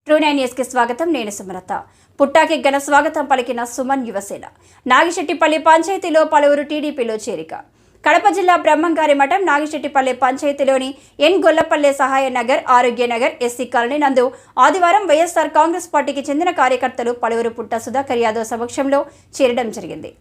ట్రూ9 news కి స్వాగతం. నేను సుమలత. పుట్టాకి ఘన స్వాగతం పలికిన సుమన్ యువసేన. నాగిశెట్టిపల్లి పంచాయతీలో పలువురు టీడీపీలో చేరిక. కడప జిల్లా బ్రహ్మంగారి మఠం నాగిశెట్టిపల్లి పంచాయతీలోని ఎన్ గొల్లపల్లె సహాయ నగర్, ఆరోగ్యనగర్, ఎస్సీ కాలనీ నందు ఆదివారం వైఎస్ఆర్ కాంగ్రెస్ పార్టీకి చెందిన కార్యకర్తలు పలువురు పుట్ట సుధాకర్ యాదవ్ సమక్షంలో చేరడం జరిగింది.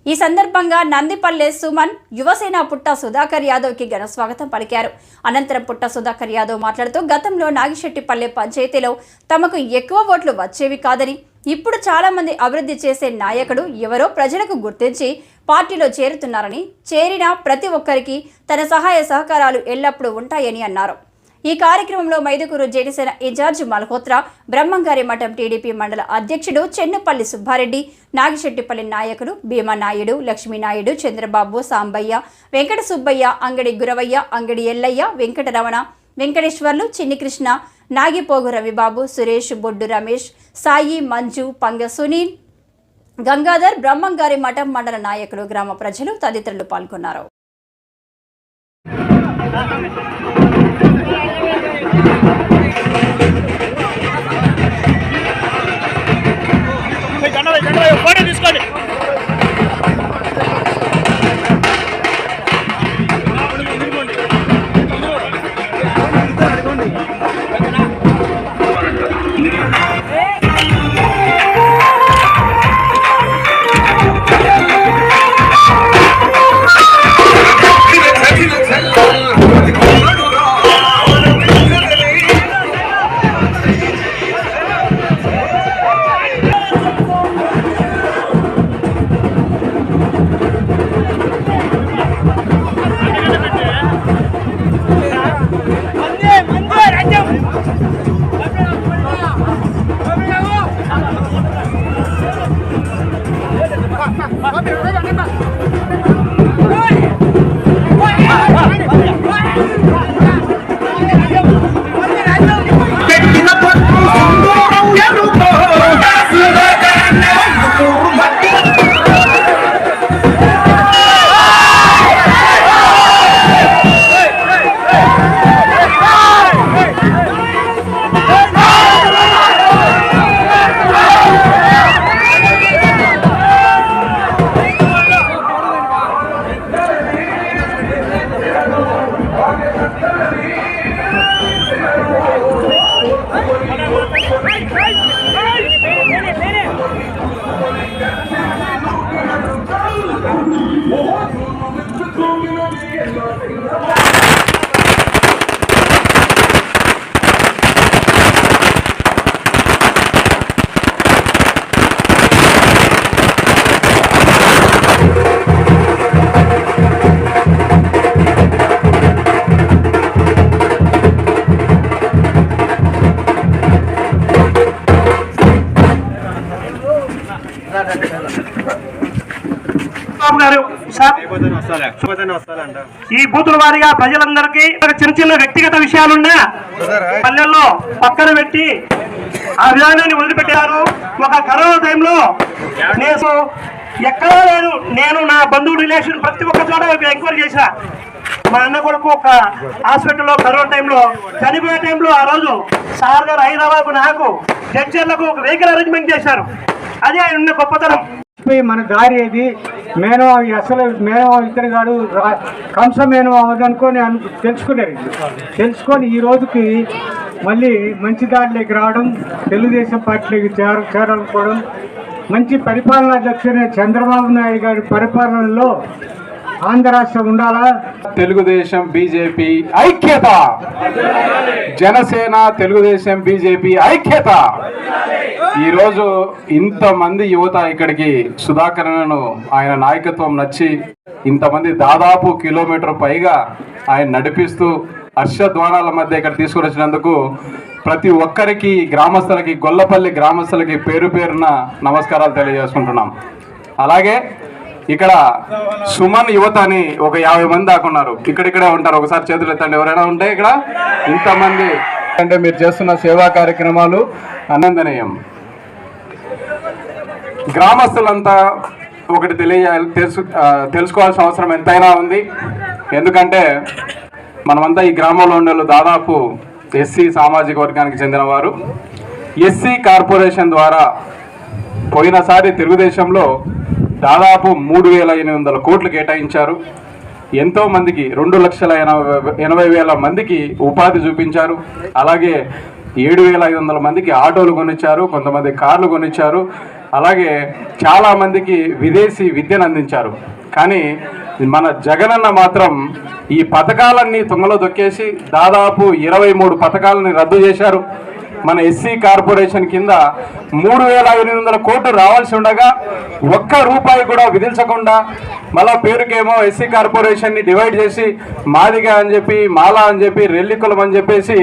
ఈ సందర్భంగా నందిపల్లె సుమన్ యువసేన పుట్ట సుధాకర్ యాదవ్కి ఘన స్వాగతం పలికారు. అనంతరం పుట్ట సుధాకర్ యాదవ్ మాట్లాడుతూ గతంలో నాగిశెట్టిపల్లె పంచాయతీలో తమకు ఎక్కువ ఓట్లు వచ్చేవి కాదని, ఇప్పుడు చాలా మంది అభివృద్ధి చేసే నాయకుడు ఎవరో ప్రజలకు గుర్తించి పార్టీలో చేరుతున్నారని, చేరిన ప్రతి ఒక్కరికి తన సహాయ సహకారాలు ఎల్లప్పుడూ ఉంటాయని అన్నారు. ఈ కార్యక్రమంలో మైదుకూరు జనసేన ఇన్ఛార్జ్ మల్హోత్రా, బ్రహ్మంగారి మఠం టీడీపీ మండల అధ్యక్షుడు చెన్నుపల్లి సుబ్బారెడ్డి, నాగిశెట్టిపల్లి నాయకులు భీమనాయుడు, లక్ష్మీనాయుడు, చంద్రబాబు, సాంబయ్య, వెంకట సుబ్బయ్య, అంగడి గురవయ్య, అంగడి ఎల్లయ్య, వెంకటరమణ, వెంకటేశ్వర్లు, చిన్ని కృష్ణ, నాగిపోగు రవిబాబు, సురేష్, బొడ్డు రమేష్, సాయి, మంజు, పంగ సునీల్, గంగాధర్, బ్రహ్మంగారి మఠం మండల నాయకులు, గ్రామ ప్రజలు తదితరులు పాల్గొన్నారు. ఈ బూతుల వారిగా ప్రజలందరికీ చిన్న చిన్న వ్యక్తిగత విషయాలున్నా పల్లెల్లో పక్కన పెట్టి ఆ విధానాన్ని వదిలిపెట్టారు. ఒక కరోనా టైంలో నేను ఎక్కడా లేదు, నేను నా బంధువు రిలేషన్ ప్రతి ఒక్క చోట ఎంక్వైరీ చేశా. మా అన్న కొడుకు ఒక హాస్పిటల్లో కరోనా టైంలో చనిపోయే టైంలో ఆ రోజు సార్ గారు హైదరాబాద్ నాకు జడ్జర్లకు ఒక వెహికల్ అరేంజ్మెంట్ చేశారు. అదే ఆయన ఉన్న గొప్పతనం. మన దారి ఏది మేనో అసలు మేనో ఇతను కాదు కంసమేనో అవదనుకొని తెలుసుకొని ఈ రోజుకి మళ్ళీ మంచి దారిలోకి రావడం, తెలుగుదేశం పార్టీలోకి చేరాలనుకోవడం, మంచి పరిపాలనా దక్షిణ చంద్రబాబు నాయుడు గారి పరిపాలనలో ఆంధ్ర రాష్ట్రం ఉండాలా. తెలుగుదేశం బీజేపీ ఐక్యత, జనసేన తెలుగుదేశం బీజేపీ ఐక్యత. ఈరోజు ఇంతమంది యువత ఇక్కడికి సుధాకరన్ను ఆయన నాయకత్వం నచ్చి ఇంతమంది దాదాపు కిలోమీటర్ పైగా ఆయన నడిపిస్తూ హర్షధ్వానాల మధ్య ఇక్కడ తీసుకువచ్చినందుకు ప్రతి ఒక్కరికి, గ్రామస్తులకి, గొల్లపల్లి గ్రామస్తులకి పేరు పేరున నమస్కారాలు తెలియజేసుకుంటున్నాం. అలాగే ఇక్కడ సుమన్ యువత అని ఒక 50 మంది దాకున్నారు. ఇక్కడిక్కడే ఉంటారు. ఒకసారి చేతులు ఎత్తండి ఎవరైనా ఉంటే. ఇక్కడ ఇంతమంది అంటే మీరు చేస్తున్న సేవా కార్యక్రమాలు అనందనీయం. గ్రామస్తులంతా ఒకటి తెలుసుకోవాల్సిన అవసరం ఎంతైనా ఉంది. ఎందుకంటే మనమంతా ఈ గ్రామంలో ఉండే దాదాపు ఎస్సీ సామాజిక వర్గానికి చెందినవారు. ఎస్సీ కార్పొరేషన్ ద్వారా పోయినసారి తెలుగుదేశంలో దాదాపు 3,800 కోట్లు కేటాయించారు. ఎంతో మందికి 2,80,000 మందికి ఉపాధి చూపించారు. అలాగే 7,500 మందికి ఆటోలు కొనిచ్చారు, కొంతమంది కార్లు కొనిచ్చారు. అలాగే చాలామందికి విదేశీ విద్యను అందించారు. కానీ మన జగనన్న మాత్రం ఈ పథకాలన్నీ తుంగలో దొక్కేసి దాదాపు 23 పథకాలని రద్దు చేశారు. మన ఎస్సీ కార్పొరేషన్ కింద 3,800 కోట్లు రావాల్సి ఉండగా ఒక్క రూపాయి కూడా విధించకుండా మళ్ళా పేరుకేమో ఎస్సీ కార్పొరేషన్ని డివైడ్ చేసి మాదిగా అని చెప్పి, మాలా అని చెప్పి, రెల్లికులం అని చెప్పేసి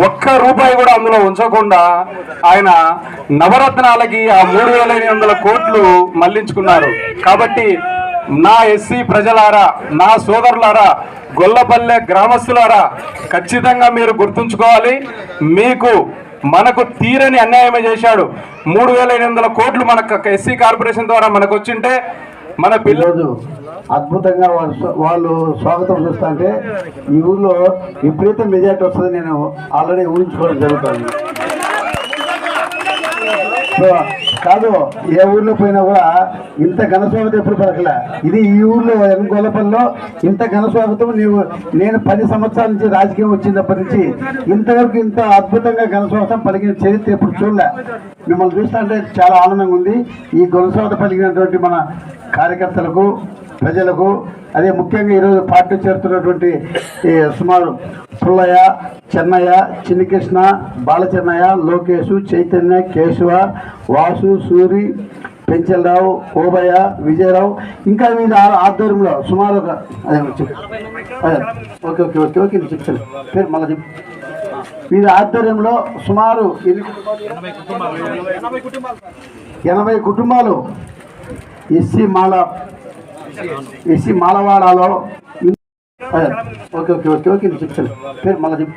ఒక్క రూపాయి కూడా అందులో ఉంచకుండా ఆయన నవరత్నాలకి ఆ 3,800 కోట్లు మళ్లించుకున్నారు. కాబట్టి నా ఎస్సీ ప్రజలారా, నా సోదరులారా, గొల్లపల్లె గ్రామస్తులారా, ఖచ్చితంగా మీరు గుర్తుంచుకోవాలి. మనకు తీరని అన్యాయమే చేశాడు. 3,800 కోట్లు మన ఎస్సీ కార్పొరేషన్ ద్వారా మనకు వచ్చింటే మన పిల్లలు అద్భుతంగా వాళ్ళు స్వాగతం చూస్తుంటే ఈ ఊళ్ళో విపరీత మెజార్టీ వస్తుంది నేను ఆల్రెడీ ఊహించుకోవడం జరుగుతుంది. కాదు, ఏ ఊర్లో పోయినా కూడా ఇంత ఘన స్వాగతం ఎప్పుడు పలకలే. ఇది ఈ ఊర్లో గొల్లపల్లిలో ఇంత ఘన స్వాగతం నేను 10 సంవత్సరాల నుంచి రాజకీయం వచ్చినప్పటి నుంచి ఇంతవరకు ఇంత అద్భుతంగా ఘన స్వాగతం పలికిన చరిత్ర ఎప్పుడు చూడలే. మిమ్మల్ని చూస్తుంటే చాలా ఆనందంగా ఉంది. ఈ ఘన స్వాగతం పలికినటువంటి మన కార్యకర్తలకు, ప్రజలకు, అదే ముఖ్యంగా ఈరోజు పార్టీ చేరుతున్నటువంటి సుమారు పుల్లయ్య, చెన్నయ్య, చిన్నకృష్ణ, బాలచెన్నయ్య, లోకేష్, చైతన్య, కేశవ, వాసు, సూరి, పెంచలరావు, ఓబయ్య, విజయరావు, ఇంకా మీద ఆధ్వర్యంలో సుమారు ఓకే ఓకే ఓకే ఓకే చెప్తాను పేరు మళ్ళీ చెప్పు. వీరి ఆధ్వర్యంలో సుమారు 80 కుటుంబాలు ఎస్సీ మాలవాడలో ఓకే ఓకే ఓకే ఓకే చెప్తాను పేరు మళ్ళీ చెప్పు.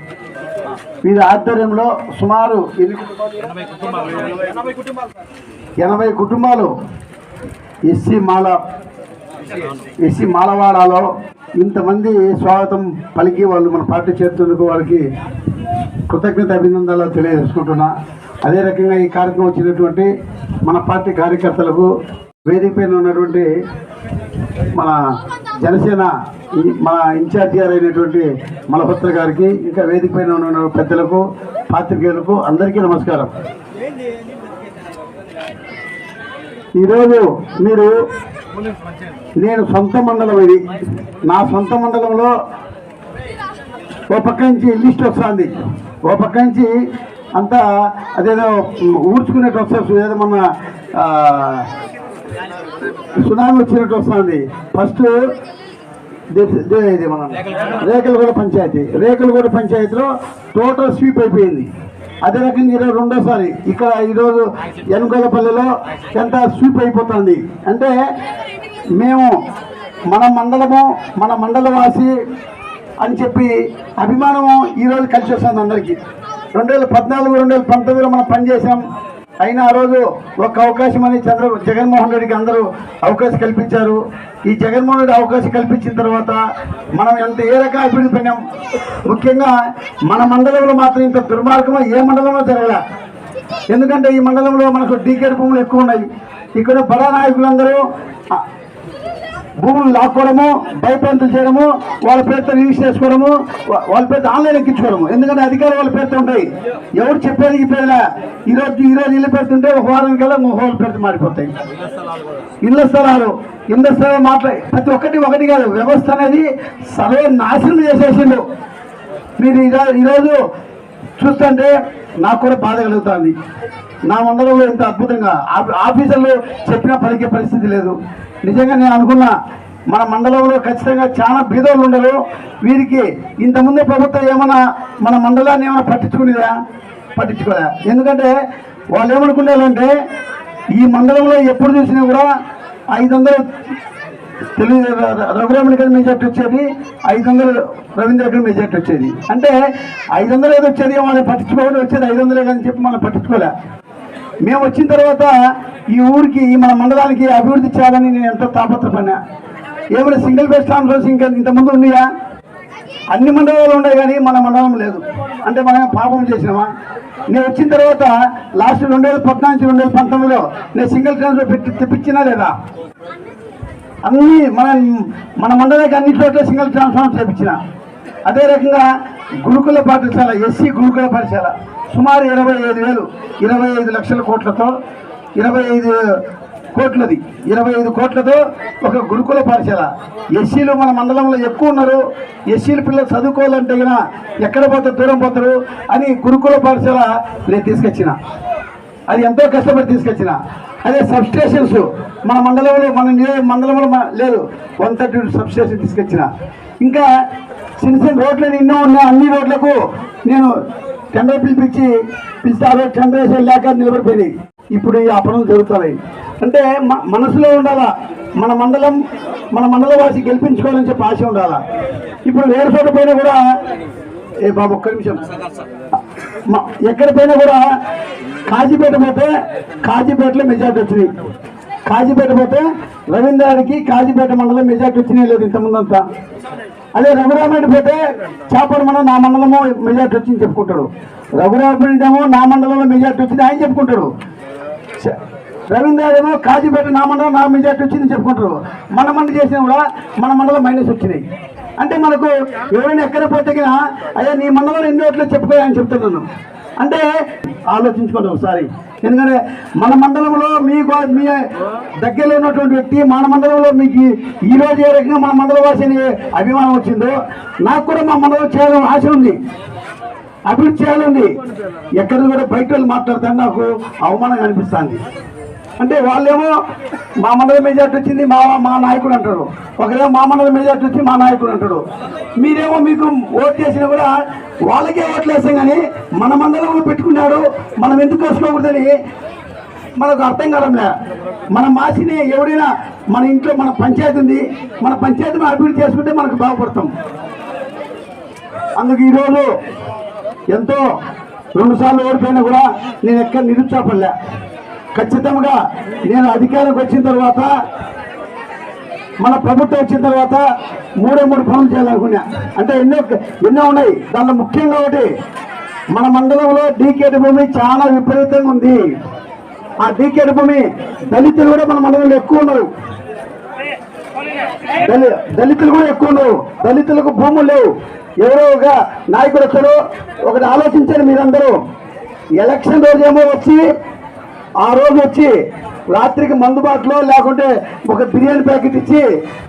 వీరి ఆధ్వర్యంలో సుమారు 80 కుటుంబాలు ఎస్సీ మాలవాడలో ఇంతమంది స్వాగతం పలికి వాళ్ళు మన పార్టీ చేరుతున్నందుకు వారికి కృతజ్ఞత అభినందనలు తెలియజేసుకుంటున్నా. అదే రకంగా ఈ కార్యక్రమం వచ్చినటువంటి మన పార్టీ కార్యకర్తలకు, వేదిక పైన ఉన్నటువంటి మన జనసేన మన ఇన్ఛార్జి గారు అయినటువంటి మలహోత్ర గారికి, ఇంకా వేదిక పైన ఉన్న పెద్దలకు, పాత్రికేయులకు అందరికీ నమస్కారం. ఈరోజు నేను సొంత మండలం, ఇది నా సొంత మండలంలో ఓ పక్క నుంచి లిస్ట్ వస్తుంది, ఓ పక్క నుంచి అంతా అదేదో ఊడ్చుకునేట్టు వస్తుంది, ఏదో మన సునామీ వచ్చినట్టు వస్తుంది. ఫస్ట్ ఇది మన రేకలగూడ పంచాయతీలో టోటల్ స్వీప్ అయిపోయింది. అదే రకంగా ఈరోజు రెండోసారి ఇక్కడ ఈరోజు యనగొల్లపల్లిలో ఎంత స్వీప్ అయిపోతుంది అంటే మేము మన మండలవాసి అని చెప్పి అభిమానము ఈరోజు కలిసి వస్తుంది అందరికీ. 2014, 2019లో మనం పనిచేసాం. అయినా ఆ రోజు ఒక అవకాశం అని జగన్మోహన్ రెడ్డికి అందరూ అవకాశం కల్పించారు. ఈ జగన్మోహన్ రెడ్డి అవకాశం కల్పించిన తర్వాత మనం ఏ రకంగా అభివృద్ధి పొందాం. ముఖ్యంగా మన మండలంలో మాత్రం ఇంత దుర్మార్గం ఏ మండలంలో జరగలే. ఎందుకంటే ఈ మండలంలో మనకు డీకేడ్ భూములు ఎక్కువ ఉన్నాయి. ఇక్కడ బడా నాయకులందరూ భూములు లాక్కోవడము, భయప్రాంతులు చేయడము, వాళ్ళ పేరుతో రిజిస్టర్ చేసుకోవడము, వాళ్ళ పేరుతో ఆన్లైన్ ఎక్కించుకోవడము. ఎందుకంటే అధికారులు వాళ్ళ పేరుతో ఉంటాయి. ఎవరు చెప్పేది పేరులా ఈరోజు ఇల్లు పెడుతుంటే ఒక వారం కల్లా వాళ్ళ పేరుతో మారిపోతాయి. ఇళ్ల స్థలాలు మాట్లాడి ప్రతి ఒకటి కాదు, వ్యవస్థ అనేది సర్వే నాశనం చేసేసిండు. మీరు ఈరోజు చూస్తుంటే నాకు కూడా బాధ కలుగుతుంది. నా మండలంలో ఇంత అద్భుతంగా ఆఫీసర్లు చెప్పినా పలికే పరిస్థితి లేదు. నిజంగా నేను అనుకున్నా మన మండలంలో ఖచ్చితంగా చాలా బీదోళ్ళు ఉండరు. వీరికి ఇంతకుముందే ప్రభుత్వం ఏమైనా మన మండలాన్ని ఏమైనా పట్టించుకోలే. ఎందుకంటే వాళ్ళు ఏమనుకునేవాళ్ళంటే ఈ మండలంలో ఎప్పుడు చూసినా కూడా 500 రఘురాముడి గారి మెజార్టీ వచ్చేది, 500 రవీంద్ర గారి మెజార్టీ వచ్చేది. అంటే 500 ఏదో వచ్చేది, వాళ్ళని పట్టించుకోవడం వచ్చేది 500 అని చెప్పి మనం పట్టించుకోలే. మేము వచ్చిన తర్వాత ఈ ఊరికి, మన మండలానికి అభివృద్ధి చేయాలని నేను ఎంతో తాపత్రపడినా. ఏమైనా సింగిల్ బెడ్ స్టాండ్ రోజు ఇంకా ఇంతకుముందు ఉన్నాయా? అన్ని మండలాలు ఉన్నాయి కానీ మన మండలం లేదు. అంటే మనం పాపం చేసినామా? నేను వచ్చిన తర్వాత లాస్ట్ 2014 2019లో నేను సింగిల్ ట్రాన్స్ఫర్ తెప్పించినా లేదా? అన్ని మన మండలానికి అన్ని చోట్ల సింగిల్ ట్రాన్స్ఫార్మర్ తెప్పించిన. అదే రకంగా గురుకుల పాఠశాల, ఎస్సీ గురుకుల పాఠశాల సుమారు 25 లక్షల కోట్లతో 25 కోట్లతో ఒక గురుకుల పాఠశాల. ఎస్సీలు మన మండలంలో ఎక్కువ ఉన్నారు. ఎస్సీలు పిల్లలు చదువుకోవాలంటే కన్నా ఎక్కడ పోతారు, దూరం పోతారు అని గురుకుల పాఠశాల నేను తీసుకొచ్చిన. అది ఎంతో కష్టపడి తీసుకొచ్చిన. అదే సబ్ స్టేషన్స్ మన మండలంలో లేదు, 132 సబ్ స్టేషన్ తీసుకొచ్చిన. ఇంకా చిన్న రోడ్లు ఎన్నో ఉన్నాయి. అన్ని రోడ్లకు నేను టెండర్ పిలిస్తే ఆ రోజు టెండర్ వేసే లేక నిలబడిపోయినాయి. ఇప్పుడు ఈ పనులు జరుగుతున్నాయి. అంటే మనసులో ఉండాలా, మన మండల వాసి గెలిపించుకోవాలని చెప్పి ఆశ ఉండాలా. ఇప్పుడు వేరే చోట పైన కూడా బాబు ఒక్క నిమిషం, ఎక్కడ పైన కూడా కాజీపేట పోతే కాజీపేటలో మెజార్టీ వచ్చినాయి. కాజీపేట పోతే రవీంద్రానికి కాజీపేట మండలం మెజార్టీ వచ్చినాయి లేదు ఇంతకుముందంతా. అదే రఘురామరెడ్డి పోతే చేపడు మనం నా మండలము మెజార్టీ వచ్చింది చెప్పుకుంటాడు. రఘురామరెడ్డి ఏమో నా మండలంలో మెజార్టీ వచ్చింది ఆయన చెప్పుకుంటాడు. రవీంద్ర ఏమో కాజీపేట నా మండలం నా మెజార్టీ వచ్చింది చెప్పుకుంటారు. మన మండలి చేసినా కూడా మన మండలం మైనస్ వచ్చినాయి. అంటే మనకు ఎవరైనా ఎక్కడ పోతే అయ్యా నీ మండలంలో ఎన్ని ఓట్లు చెప్పుకోవాలని చెప్తున్నాను. అంటే ఆలోచించుకోండి ఒకసారి. ఎందుకంటే మన మండలంలో మీ దగ్గరలో ఉన్నటువంటి వ్యక్తి మన మండలంలో మీకు ఈ రోజు ఏ రకంగా మన మండల వాసిని అభిమానం వచ్చిందో నాకు కూడా మా మండలం చేయాలని ఆశ ఉంది, అభివృద్ధి చేయాలని. ఎక్కడ కూడా బయట వాళ్ళు మాట్లాడితే నాకు అవమానంగా అనిపిస్తుంది. అంటే వాళ్ళేమో మా మండలం మెజార్టీ వచ్చింది మా నాయకుడు అంటాడు, ఒకరేమో మా మండలం మెజార్టీ వచ్చి మా నాయకుడు అంటాడు. మీరేమో మీకు ఓటు చేసినా కూడా వాళ్ళకే ఓట్లు వేస్తాం, కానీ మన మండలంలో పెట్టుకున్నాడు మనం ఎందుకు వేసుకోకూడదని మనకు అర్థం కావడంలే. మన మాసిని ఎవరైనా మన ఇంట్లో మన పంచాయతీ ఉంది, మన పంచాయతీని అభివృద్ధి చేసుకుంటే మనకు బాగుపడతాం. అందుకు ఈరోజు ఎంతో 2 సార్లు ఓడిపోయినా కూడా నేను ఎక్కడ నిరుత్సాహపడలే. ఖచ్చితంగా నేను అధికారంకి వచ్చిన తర్వాత, మన ప్రభుత్వం వచ్చిన తర్వాత 3 పనులు చేయాలనుకున్నా. అంటే ఎన్నో ఉన్నాయి. దాంట్లో ముఖ్యంగా ఒకటి, మన మండలంలో డీకేట్ భూమి చాలా విపరీతంగా ఉంది. ఆ డీకేట్ భూమి దళితులు కూడా మన మండలంలో ఎక్కువ ఉన్నారు. దళితులకు భూములు లేవు. ఎవరో ఒక నాయకుడు వచ్చారు, ఒకటి ఆలోచించారు మీరందరూ. ఎలక్షన్ రోజేమో ఆ రోజు వచ్చి రాత్రికి మందుబాటులో లేకుంటే ఒక బిర్యానీ ప్యాకెట్ ఇచ్చి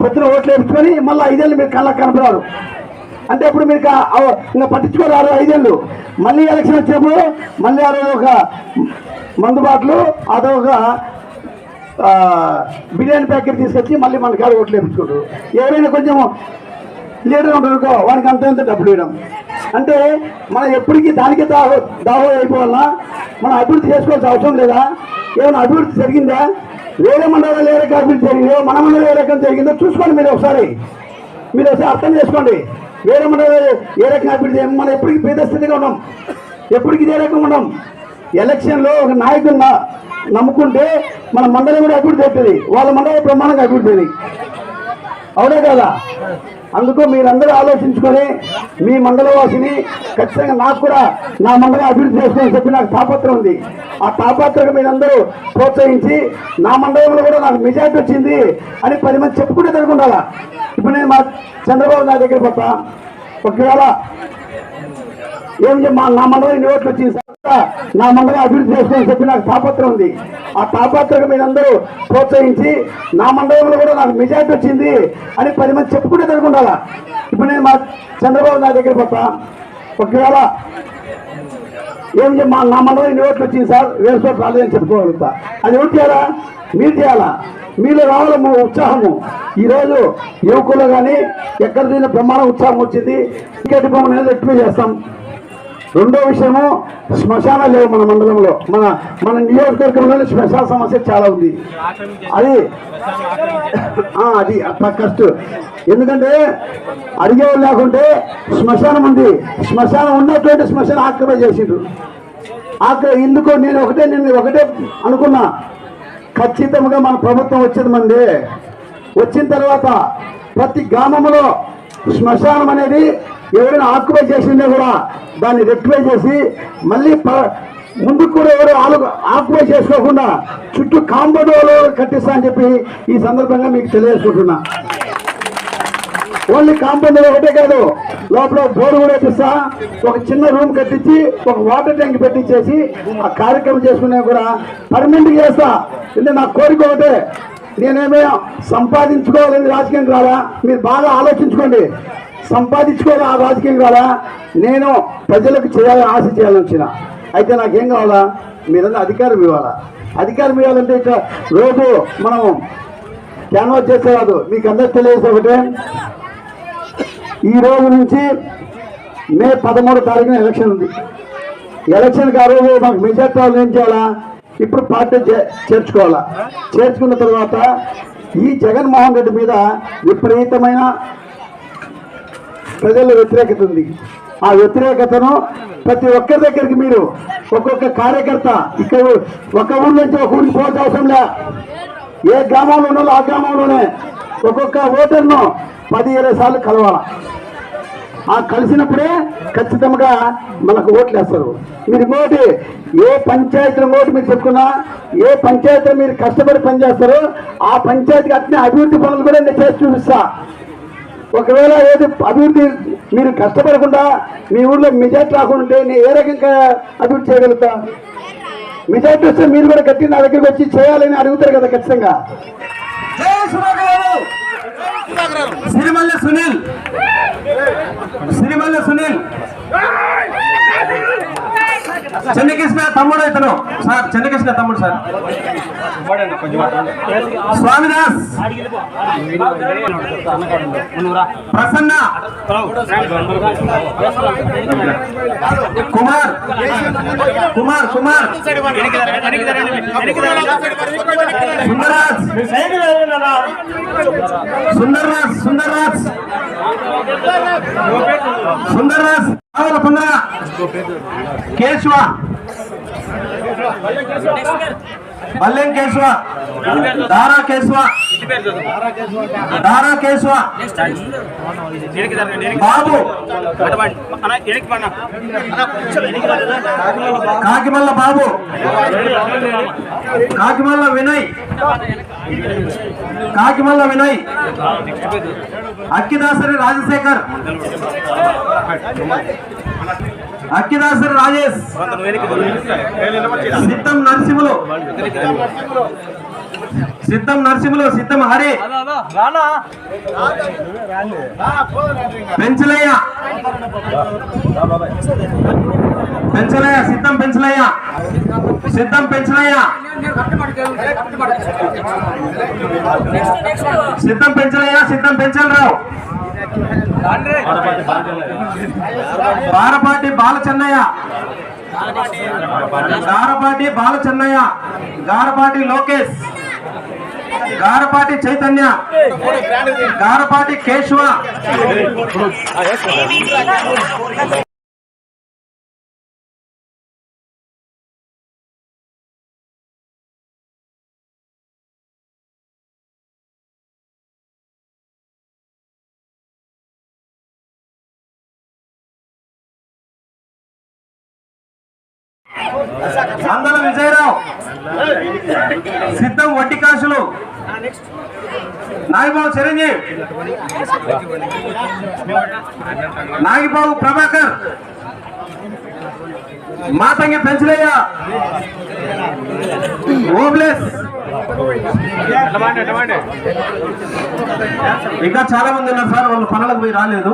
పొద్దున ఓట్లు వేసుకొని మళ్ళీ 5 ఏళ్ళు మీరు కళ్ళకు కనపడారు. అంటే అప్పుడు మీరు ఇంకా పట్టించుకోరారు 5 ఏళ్ళు. మళ్ళీ ఎలక్షన్ వచ్చినప్పుడు మళ్ళీ ఆ రోజు ఒక మందుబాటులు అదొక బిర్యానీ ప్యాకెట్ తీసుకొచ్చి మళ్ళీ మన కాడ ఓట్లు వేయించుకోరు. ఎవరైనా కొంచెం లీడర్ ఉంటారు వానికి అంత డబ్బులు ఇవ్వడం. అంటే మనం ఎప్పటికీ దానికే దాహో అయిపోవాలా? మనం అభివృద్ధి చేసుకోవాల్సిన అవసరం లేదా? ఏమైనా అభివృద్ధి జరిగిందా? వేరే మండలాలు ఏ రకం అభివృద్ధి జరిగిందో మన మండలం ఏ రకం జరిగిందో చూసుకోండి. మీరు ఒకసారి అర్థం చేసుకోండి. వేరే మండలాలు ఏ రకంగా అభివృద్ధి, మనం ఎప్పటికీ పేదస్థితిగా ఉన్నాం, ఎప్పటికీ ఇదే రకంగా ఉన్నాం. ఎలక్షన్లో ఒక నాయకుడిని నమ్ముకుంటే మన మండలం కూడా అభివృద్ధి అవుతుంది, వాళ్ళ మండలం బ్రహ్మాండంగా అభివృద్ధి అవుతుంది. అవునే కదా? అందుకు మీరందరూ ఆలోచించుకొని మీ మండల వాసిని ఖచ్చితంగా నాకు కూడా నా మండలం అభివృద్ధి చేసుకోవాలని చెప్పి నాకు తాపత్రం ఉంది. ఆ తాపత్రం మీరందరూ ప్రోత్సహించి నా మండలంలో కూడా నాకు మెజార్టీ వచ్చింది అని 10 మంది చెప్పుకుంటే తెలుగుండాలా. ఇప్పుడు నేను మా చంద్రబాబు నా దగ్గర పోతా, ఒకవేళ నా మండలం ఇన్ని ఓట్లు వచ్చింది సార్, నా మండలం అభివృద్ధి చేసుకోవాలని చెప్పి నాకు తాపత్రం ఉంది. ఆ తాపత్రం మీరందరూ ప్రోత్సహించి నా మండలంలో కూడా నాకు మెజార్టీ వచ్చింది అని 10 మంది చెప్పుకుంటే తెలుగుండాలా. ఇప్పుడు నేను మా చంద్రబాబు నా దగ్గర పోతా, ఒకవేళ నా మండలం ఇన్ని ఓట్లు వచ్చింది సార్, వేరే చోట్ల రాలేదని చెప్పుకోగలుగుతా. అది ఎవరు చేయాలా? మీరు చేయాలా? మీలో రావాలము ఉత్సాహము. ఈరోజు యువకులు కానీ ఎక్కడ చూసిన బ్రహ్మాండ ఉత్సాహం వచ్చింది. టికెట్ బొమ్మ అనేది ఎక్కువ చేస్తాం. రెండో విషయము, శ్మశానాలు లేవు మన మండలంలో. మన నియోజకవర్గంలోనే శ్మశాన సమస్య చాలా ఉంది. అది కష్టం. ఎందుకంటే అడిగేవాళ్ళు లేకుంటే శ్మశానం ఉంది, శ్మశానం ఉన్నటువంటి శ్మశానం ఆక్రమణ చేసిండ్రు. ఎందుకో నేను ఒకటే అనుకున్నా, ఖచ్చితంగా మన ప్రభుత్వం వచ్చిన తర్వాత ప్రతి గ్రామంలో శ్మశానం అనేది ఎవరైనా ఆక్యుపై చేసిందే కూడా దాన్ని రెక్టిఫై చేసి మళ్ళీ ముందుకు కూడా ఎవరు ఆక్యుపై చేసుకోకుండా చుట్టూ కాంపౌండ్ వాళ్ళు కట్టిస్తా అని చెప్పి ఈ సందర్భంగా మీకు తెలియజేసుకుంటున్నా. ఓన్లీ కాంపౌండ్ ఒకటే కాదు, లోపల బోర్డు కూడా వేపిస్తా, ఒక చిన్న రూమ్ కట్టించి ఒక వాటర్ ట్యాంక్ పెట్టించేసి ఆ కార్యక్రమం చేసుకునే కూడా పర్మనెంట్ చేస్తా. ఎందుకంటే నా కోరిక ఒకటే, నేనేమో సంపాదించుకోవాలని రాజకీయం కాదా, మీరు బాగా ఆలోచించుకోండి. సంపాదించుకోవాలి ఆ రాజకీయం కాదా, నేను ప్రజలకు చేయాలని ఆశ చేయాలని వచ్చిన. అయితే నాకేం కావాలా, మీరన్నా అధికారం ఇవ్వాలా. అధికారం ఇవ్వాలంటే ఇట్లా రోజు మనం క్యాన్వాస్ చేసేవాదు. మీకు అందరికి తెలియజేసే ఒకటే, ఈ రోజు నుంచి మే 13వ తారీఖున ఎలక్షన్ ఉంది. ఎలక్షన్కి ఆ రోజు మాకు మెజార్టీ వాళ్ళు ఏం చేయాలా, ఇప్పుడు పార్టీ చేర్చుకోవాలా. చేర్చుకున్న తర్వాత ఈ జగన్మోహన్ రెడ్డి మీద విపరీతమైన ప్రజల వ్యతిరేకత ఉంది. ఆ వ్యతిరేకతను ప్రతి ఒక్కరి దగ్గరికి మీరు ఒక్కొక్క కార్యకర్త ఇక్కడ ఒక ఊరి నుంచి ఒక ఊరికి పోతే అవసరం లే, ఏ గ్రామంలో ఉన్నారో ఆ గ్రామంలోనే ఒక్కొక్క ఓటర్ను 10-20 సార్లు కలవాల. ఆ కలిసినప్పుడే ఖచ్చితంగా మనకు ఓట్లు వేస్తారు. మీరు ఇంకోటి, ఏ పంచాయతీలో ఓటు మీరు చెప్పుకున్నా, ఏ పంచాయతీలో మీరు కష్టపడి పనిచేస్తారో ఆ పంచాయతీకి అట్నే అభివృద్ధి పనులు కూడా నేను చేసి చూపిస్తా. ఒకవేళ ఏది అభివృద్ధి మీరు కష్టపడకుండా మీ ఊళ్ళో మెజార్టీ రాకుండా నేను ఏ రకంగా అభివృద్ధి చేయగలుగుతా? మెజార్టీ వస్తే మీరు కూడా గట్టి నా దగ్గరికి వచ్చి చేయాలని అడుగుతారు కదా ఖచ్చితంగా. సిరిమల్లె సునీల్, సిరిమల్లె సునీల్, చెన్నకృష్ణ తమ్ముడు ఇతను సార్, చెన్నకృష్ణ తమ్ముడు సార్. స్వామిదాస్, ప్రసన్న, కుమార్ కుమార్ కుమార్, సుందర్రాజ్, సుందర్రాజ్, సుందర్రాజ్, రావుల పుందర, కేశవ, బల్లెం కేశవ, దారా కేశవ, దారా కేశవ, బాబు, కాకిమల్ల బాబు, కాకిమల్ల వినయ్, కాకిమల్ల వినయ్, అక్కిదాసరి రాజశేఖర్, అక్కిదాసరి రాజేష్, సిద్ధం నరసింహులు, సిద్ధం నరసింహులు, సిద్ధం హరి, పెంచలయ్య, పెంచలయ్య, సిద్ధం పెంచలయ్య, సిద్ధం పెంచలయ్య, సిద్ధం పెంచలయ్య, సిద్ధం పెంచలరావు, బారపాటి బాలచెన్నయ్య, గారపాటి బాలచెన్నయ్య, గారపాటి లోకేష్, గారపాటి చైతన్య, గారపాటి కేశవ, అందల విజయరావు, సిద్ధం వడ్డికాసులు, నాగిబాబు చిరంజీవి, నాగిబాబు ప్రభాకర్, మాతంగి పెంచలయ్య, ఓబ్లెస్, ఇంకా చాలా మంది ఉన్నారు సార్, వాళ్ళు పనులకు పోయి రాలేదు.